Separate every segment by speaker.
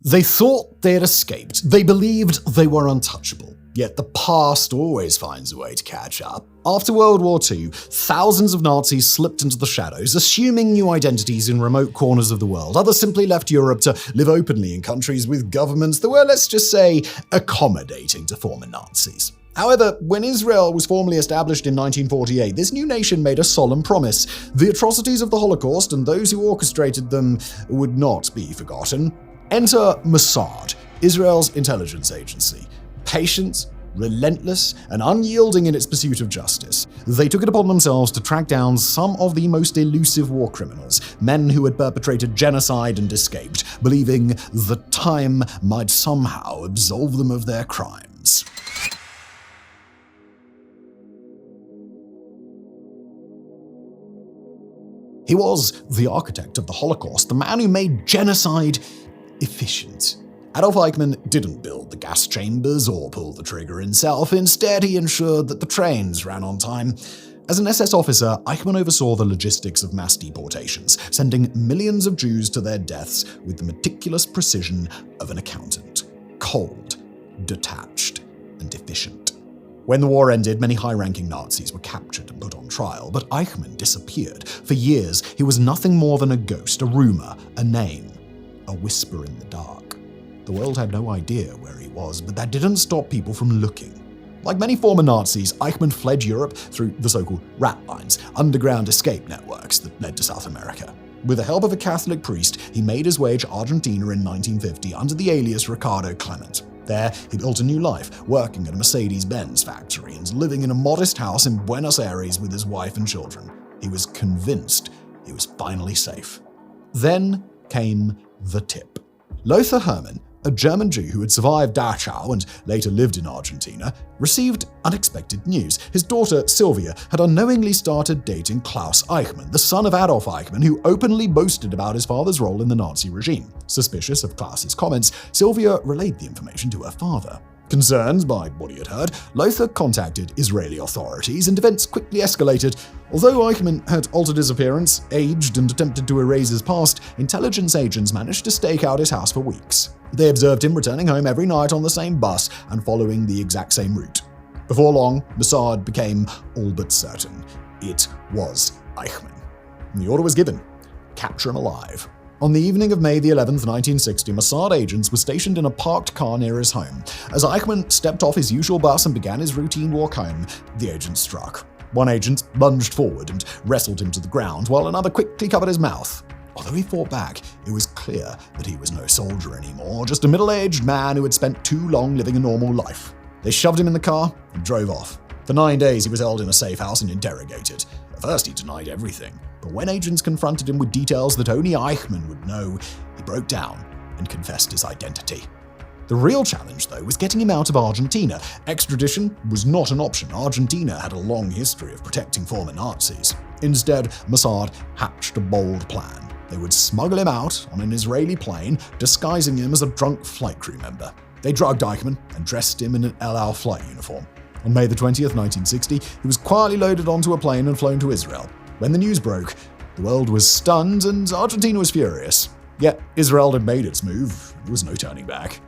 Speaker 1: They thought they had escaped. They believed they were untouchable. Yet the past always finds a way to catch up. After World War II, thousands of Nazis slipped into the shadows, assuming new identities in remote corners of the world. Others simply left Europe to live openly in countries with governments that were, let's just say, accommodating to former Nazis. However, when Israel was formally established in 1948, this new nation made a solemn promise. The atrocities of the Holocaust and those who orchestrated them would not be forgotten. Enter Mossad, Israel's intelligence agency. Patient, relentless, and unyielding in its pursuit of justice. They took it upon themselves to track down some of the most elusive war criminals, men who had perpetrated genocide and escaped, believing that time might somehow absolve them of their crimes. He was the architect of the Holocaust, the man who made genocide efficient. Adolf Eichmann didn't build the gas chambers or pull the trigger himself. Instead, he ensured that the trains ran on time. As an SS officer, Eichmann oversaw the logistics of mass deportations, sending millions of Jews to their deaths with the meticulous precision of an accountant. Cold, detached, and efficient. When the war ended, many high-ranking Nazis were captured and put on trial, but Eichmann disappeared. For years, he was nothing more than a ghost, a rumor, a name, a whisper in the dark. The world had no idea where he was, but that didn't stop people from looking. Like many former Nazis, Eichmann fled Europe through the so-called rat lines, underground escape networks that led to South America. With the help of a Catholic priest, he made his way to Argentina in 1950 under the alias Ricardo Clement. There, he built a new life, working at a Mercedes-Benz factory and living in a modest house in Buenos Aires with his wife and children. He was convinced he was finally safe. Then came the tip. Lothar Hermann, a German Jew who had survived Dachau and later lived in Argentina, received unexpected news. His daughter, Sylvia, had unknowingly started dating Klaus Eichmann, the son of Adolf Eichmann, who openly boasted about his father's role in the Nazi regime. Suspicious of Klaus's comments, Sylvia relayed the information to her father. Concerned by what he had heard, Lothar contacted Israeli authorities and events quickly escalated. Although Eichmann had altered his appearance, aged, and attempted to erase his past, intelligence agents managed to stake out his house for weeks. They observed him returning home every night on the same bus and following the exact same route. Before long, Mossad became all but certain. It was Eichmann. And the order was given: capture him alive. On the evening of May the 11th, 1960, Mossad agents were stationed in a parked car near his home. As Eichmann stepped off his usual bus and began his routine walk home, the agents struck. One agent lunged forward and wrestled him to the ground, while another quickly covered his mouth. Although he fought back, it was clear that he was no soldier anymore, just a middle-aged man who had spent too long living a normal life. They shoved him in the car and drove off. For 9 days, he was held in a safe house and interrogated. At first, he denied everything, but when agents confronted him with details that only Eichmann would know, he broke down and confessed his identity. The real challenge, though, was getting him out of Argentina. Extradition was not an option. Argentina had a long history of protecting former Nazis. Instead, Mossad hatched a bold plan. They would smuggle him out on an Israeli plane, disguising him as a drunk flight crew member. They drugged Eichmann and dressed him in an El Al flight uniform. On May the 20th, 1960, he was quietly loaded onto a plane and flown to Israel. When the news broke, the world was stunned and Argentina was furious. Yet Israel had made its move. There was no turning back.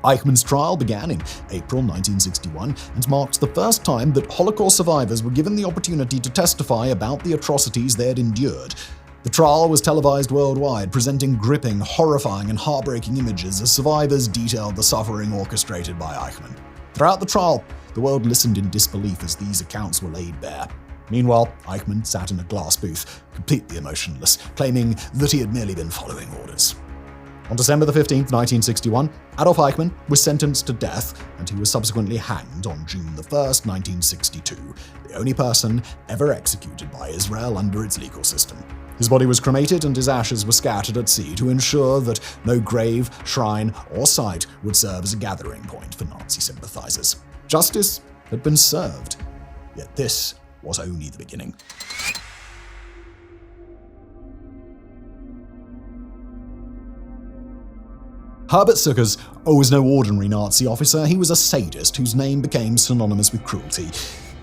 Speaker 1: Eichmann's trial began in April 1961 and marked the first time that Holocaust survivors were given the opportunity to testify about the atrocities they had endured. The trial was televised worldwide, presenting gripping, horrifying, and heartbreaking images as survivors detailed the suffering orchestrated by Eichmann. Throughout the trial, the world listened in disbelief as these accounts were laid bare. Meanwhile, Eichmann sat in a glass booth, completely emotionless, claiming that he had merely been following orders. On December the 15th, 1961, Adolf Eichmann was sentenced to death, and he was subsequently hanged on June the 1st, 1962, the only person ever executed by Israel under its legal system. His body was cremated and his ashes were scattered at sea to ensure that no grave, shrine, or site would serve as a gathering point for Nazi sympathizers. Justice had been served, yet this was only the beginning. Herbert Cukurs was no ordinary Nazi officer. He was a sadist whose name became synonymous with cruelty.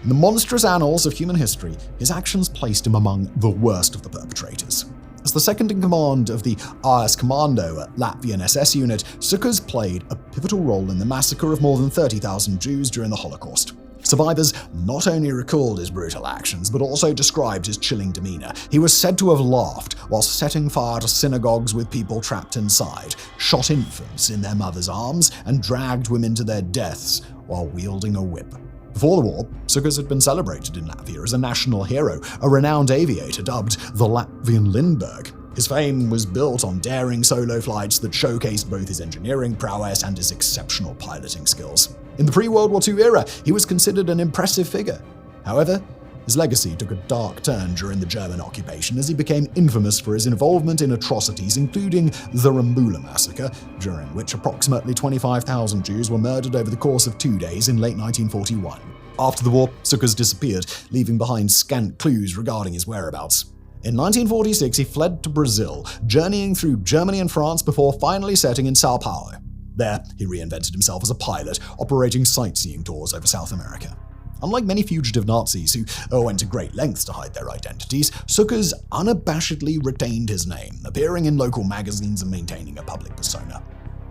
Speaker 1: In the monstrous annals of human history, his actions placed him among the worst of the perpetrators. As the second-in-command of the RS Commando, a Latvian SS unit, Cukurs played a pivotal role in the massacre of more than 30,000 Jews during the Holocaust. Survivors not only recalled his brutal actions, but also described his chilling demeanor. He was said to have laughed while setting fire to synagogues with people trapped inside, shot infants in their mothers' arms, and dragged women to their deaths while wielding a whip. Before the war, Cukurs had been celebrated in Latvia as a national hero, a renowned aviator dubbed the Latvian Lindbergh. His fame was built on daring solo flights that showcased both his engineering prowess and his exceptional piloting skills. In the pre-World War II era, he was considered an impressive figure. However, his legacy took a dark turn during the German occupation as he became infamous for his involvement in atrocities, including the Rambula massacre, during which approximately 25,000 Jews were murdered over the course of 2 days in late 1941. After the war, Cukurs disappeared, leaving behind scant clues regarding his whereabouts. In 1946, he fled to Brazil, journeying through Germany and France before finally settling in Sao Paulo. There, he reinvented himself as a pilot, operating sightseeing tours over South America. Unlike many fugitive Nazis who went to great lengths to hide their identities, Cukurs unabashedly retained his name, appearing in local magazines and maintaining a public persona.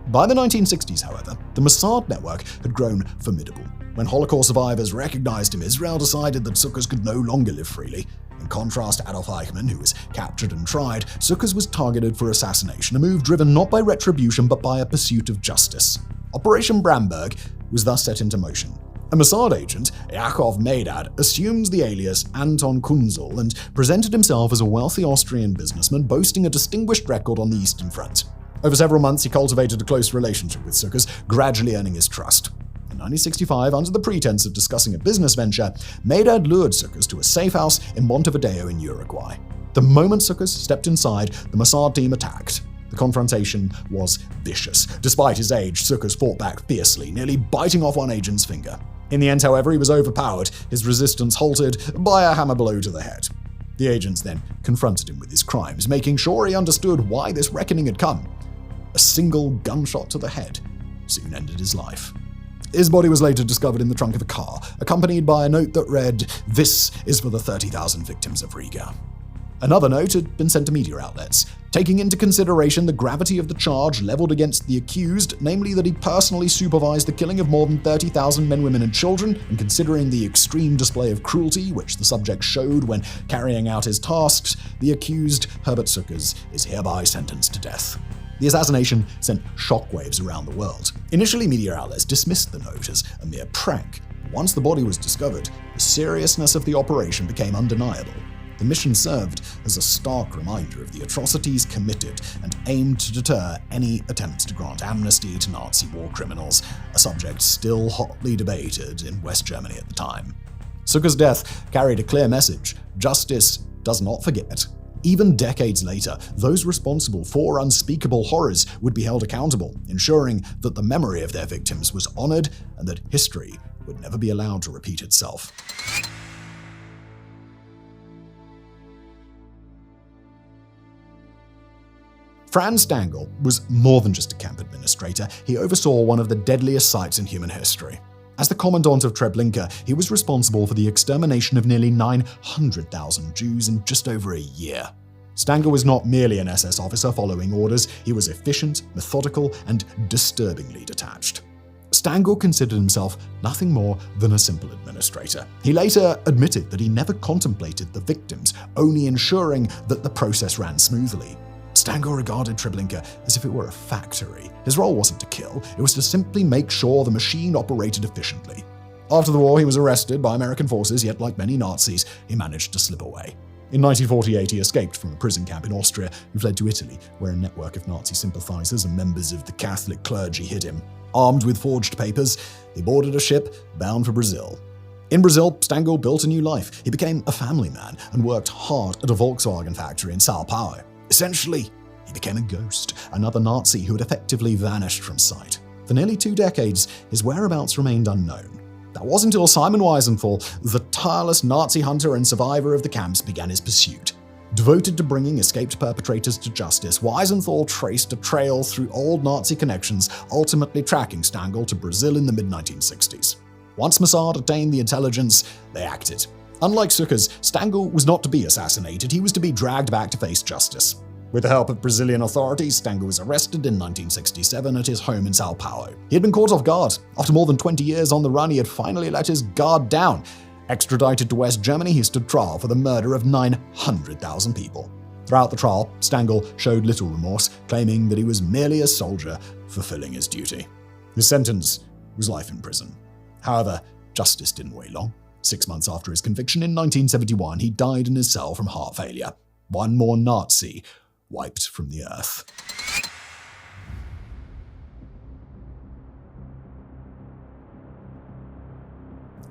Speaker 1: By the 1960s, however, the Mossad network had grown formidable. When Holocaust survivors recognized him, Israel decided that Cukurs could no longer live freely. In contrast to Adolf Eichmann, who was captured and tried, Cukurs was targeted for assassination, a move driven not by retribution but by a pursuit of justice. Operation Bramberg was thus set into motion. A Mossad agent, Josef Mengele, assumes the alias Anton Kunzel and presented himself as a wealthy Austrian businessman boasting a distinguished record on the Eastern Front. Over several months, he cultivated a close relationship with Cukurs, gradually earning his trust. In 1965, under the pretense of discussing a business venture, Mengele lured Cukurs to a safe house in Montevideo in Uruguay. The moment Cukurs stepped inside, the Mossad team attacked. The confrontation was vicious. Despite his age, Cukurs fought back fiercely, nearly biting off one agent's finger. In the end, however, he was overpowered, his resistance halted by a hammer blow to the head. The agents then confronted him with his crimes, making sure he understood why this reckoning had come. A single gunshot to the head soon ended his life. His body was later discovered in the trunk of a car, accompanied by a note that read, "This is for the 30,000 victims of Riga." Another note had been sent to media outlets, taking into consideration the gravity of the charge leveled against the accused, namely that he personally supervised the killing of more than 30,000 men, women, and children, and considering the extreme display of cruelty which the subject showed when carrying out his tasks, the accused, Herbert Cukurs, is hereby sentenced to death. The assassination sent shockwaves around the world. Initially, media outlets dismissed the note as a mere prank. Once the body was discovered, the seriousness of the operation became undeniable. The mission served as a stark reminder of the atrocities committed and aimed to deter any attempts to grant amnesty to Nazi war criminals, a subject still hotly debated in West Germany at the time. Cukurs' death carried a clear message: justice does not forget. Even decades later, those responsible for unspeakable horrors would be held accountable, ensuring that the memory of their victims was honored and that history would never be allowed to repeat itself. Franz Stangl was more than just a camp administrator. He oversaw one of the deadliest sites in human history. As the commandant of Treblinka, he was responsible for the extermination of nearly 900,000 Jews in just over a year. Stangl was not merely an SS officer following orders, he was efficient, methodical, and disturbingly detached. Stangl considered himself nothing more than a simple administrator. He later admitted that he never contemplated the victims, only ensuring that the process ran smoothly. Stangl regarded Treblinka as if it were a factory. His role wasn't to kill, it was to simply make sure the machine operated efficiently. After the war, he was arrested by American forces, yet like many Nazis, he managed to slip away. In 1948, he escaped from a prison camp in Austria and fled to Italy, where a network of Nazi sympathizers and members of the Catholic clergy hid him. Armed with forged papers, he boarded a ship bound for Brazil. In Brazil, Stangl built a new life. He became a family man and worked hard at a Volkswagen factory in Sao Paulo. Essentially, he became a ghost, another Nazi who had effectively vanished from sight. For nearly 2 decades, his whereabouts remained unknown. That wasn't until Simon Wiesenthal, the tireless Nazi hunter and survivor of the camps, began his pursuit. Devoted to bringing escaped perpetrators to justice, Wiesenthal traced a trail through old Nazi connections, ultimately tracking Stangl to Brazil in the mid-1960s. Once Mossad attained the intelligence, they acted. Unlike Cukurs, Stangl was not to be assassinated, he was to be dragged back to face justice. With the help of Brazilian authorities, Stangl was arrested in 1967 at his home in Sao Paulo. He had been caught off guard. After more than 20 years on the run, he had finally let his guard down. Extradited to West Germany, he stood trial for the murder of 900,000 people. Throughout the trial, Stangl showed little remorse, claiming that he was merely a soldier fulfilling his duty. His sentence was life in prison. However, justice didn't wait long. 6 months after his conviction in 1971, he died in his cell from heart failure. One more Nazi wiped from the earth.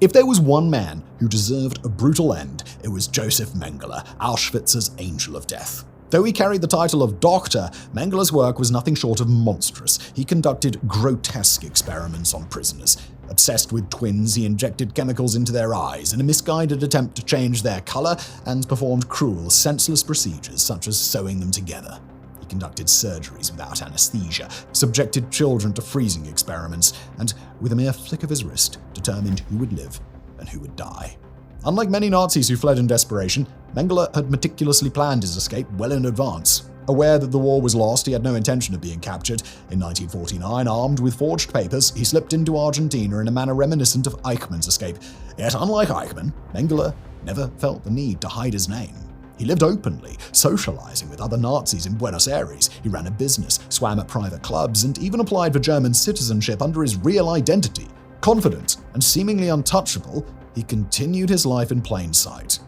Speaker 1: If there was one man who deserved a brutal end, it was Josef Mengele, Auschwitz's angel of death. Though he carried the title of doctor, Mengele's work was nothing short of monstrous. He conducted grotesque experiments on prisoners. Obsessed with twins, he injected chemicals into their eyes in a misguided attempt to change their color, and performed cruel, senseless procedures such as sewing them together. He conducted surgeries without anesthesia, subjected children to freezing experiments, and with a mere flick of his wrist, determined who would live and who would die. Unlike many Nazis who fled in desperation, Mengele had meticulously planned his escape well in advance. Aware that the war was lost, he had no intention of being captured. In 1949, armed with forged papers, he slipped into Argentina in a manner reminiscent of Eichmann's escape. Yet, unlike Eichmann, Mengele never felt the need to hide his name. He lived openly, socializing with other Nazis in Buenos Aires. He ran a business, swam at private clubs, and even applied for German citizenship under his real identity. Confident and seemingly untouchable, he continued his life in plain sight.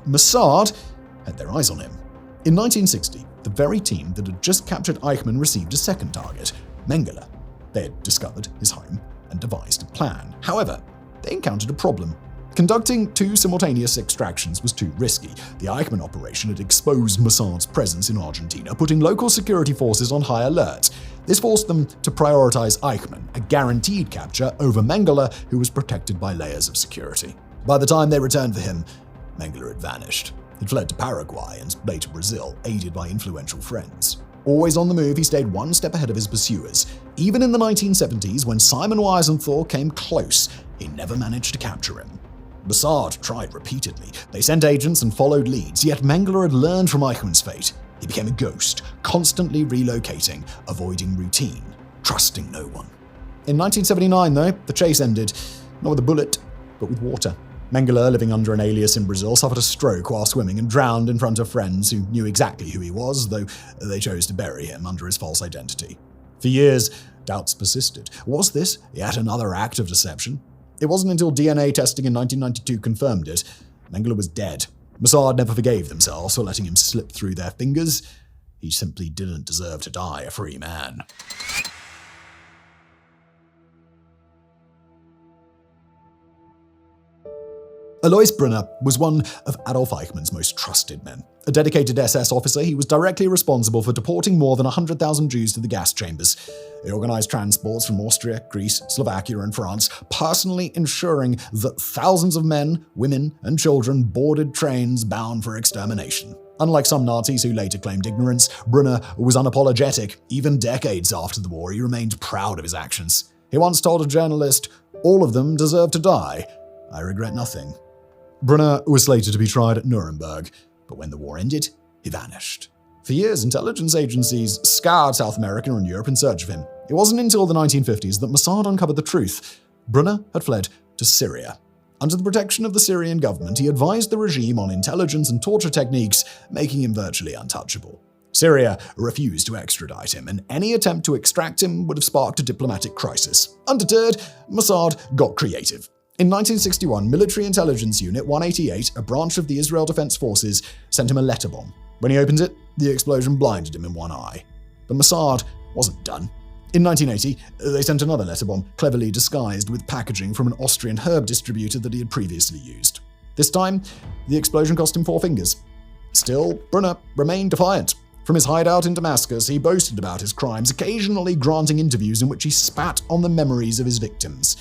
Speaker 1: Mossad had their eyes on him. In 1960, the very team that had just captured Eichmann received a second target, Mengele. They had discovered his home and devised a plan. However, they encountered a problem. Conducting two simultaneous extractions was too risky. The Eichmann operation had exposed Mossad's presence in Argentina, putting local security forces on high alert. This forced them to prioritize Eichmann, a guaranteed capture, over Mengele, who was protected by layers of security. By the time they returned for him, Mengele had vanished. He'd fled to Paraguay and later Brazil, aided by influential friends. Always on the move, he stayed one step ahead of his pursuers. Even in the 1970s, when Simon Wiesenthal came close, he never managed to capture him. Mossad tried repeatedly. They sent agents and followed leads, yet Mengele had learned from Eichmann's fate. He became a ghost, constantly relocating, avoiding routine, trusting no one. In 1979, though, the chase ended, not with a bullet, but with water. Mengele, living under an alias in Brazil, suffered a stroke while swimming and drowned in front of friends who knew exactly who he was, though they chose to bury him under his false identity. For years, doubts persisted. Was this yet another act of deception? It wasn't until DNA testing in 1992 confirmed it. Mengele was dead. Mossad never forgave themselves for letting him slip through their fingers. He simply didn't deserve to die a free man. Alois Brunner was one of Adolf Eichmann's most trusted men. A dedicated SS officer, he was directly responsible for deporting more than 100,000 Jews to the gas chambers. He organized transports from Austria, Greece, Slovakia, and France, personally ensuring that thousands of men, women, and children boarded trains bound for extermination. Unlike some Nazis who later claimed ignorance, Brunner was unapologetic. Even decades after the war, he remained proud of his actions. He once told a journalist, "All of them deserve to die. I regret nothing." Brunner was slated to be tried at Nuremberg, but when the war ended, he vanished. For years, intelligence agencies scoured South America and Europe in search of him. It wasn't until the 1950s that Mossad uncovered the truth. Brunner had fled to Syria. Under the protection of the Syrian government, he advised the regime on intelligence and torture techniques, making him virtually untouchable. Syria refused to extradite him, and any attempt to extract him would have sparked a diplomatic crisis. Undeterred, Mossad got creative. In 1961, Military Intelligence Unit 188, a branch of the Israel Defense Forces, sent him a letter bomb. When he opened it, the explosion blinded him in one eye. But Mossad wasn't done. In 1980, they sent another letter bomb, cleverly disguised with packaging from an Austrian herb distributor that he had previously used. This time, the explosion cost him 4 fingers. Still, Brunner remained defiant. From his hideout in Damascus, he boasted about his crimes, occasionally granting interviews in which he spat on the memories of his victims.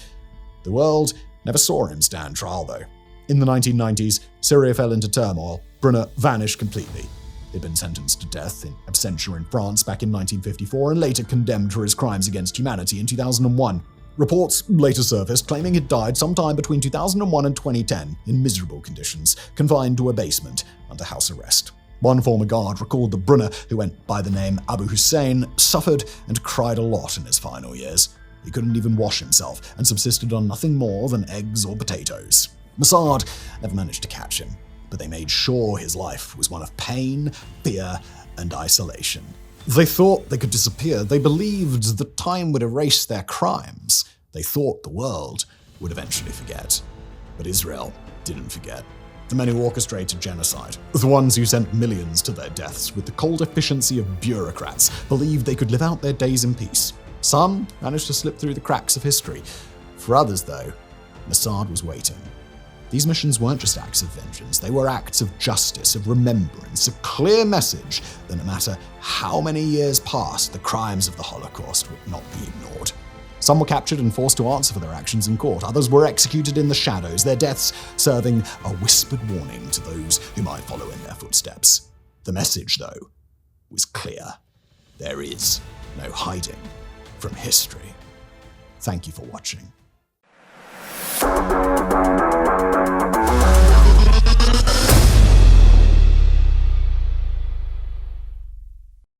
Speaker 1: The world never saw him stand trial, though. In the 1990s, Syria fell into turmoil. Brunner vanished completely. He'd been sentenced to death in absentia in France back in 1954 and later condemned for his crimes against humanity in 2001. Reports later surfaced claiming he'd died sometime between 2001 and 2010 in miserable conditions, confined to a basement under house arrest. One former guard recalled that Brunner, who went by the name Abu Hussein, suffered and cried a lot in his final years. He couldn't even wash himself and subsisted on nothing more than eggs or potatoes. Mossad never managed to catch him, but they made sure his life was one of pain, fear, and isolation. They thought they could disappear. They believed that time would erase their crimes. They thought the world would eventually forget. But Israel didn't forget. The men who orchestrated genocide, the ones who sent millions to their deaths with the cold efficiency of bureaucrats, believed they could live out their days in peace. Some managed to slip through the cracks of history. For others, though, Mossad was waiting. These missions weren't just acts of vengeance, they were acts of justice, of remembrance, a clear message that no matter how many years passed, the crimes of the Holocaust would not be ignored. Some were captured and forced to answer for their actions in court. Others were executed in the shadows, their deaths serving a whispered warning to those who might follow in their footsteps. The message, though, was clear. There is no hiding from history. Thank you for watching.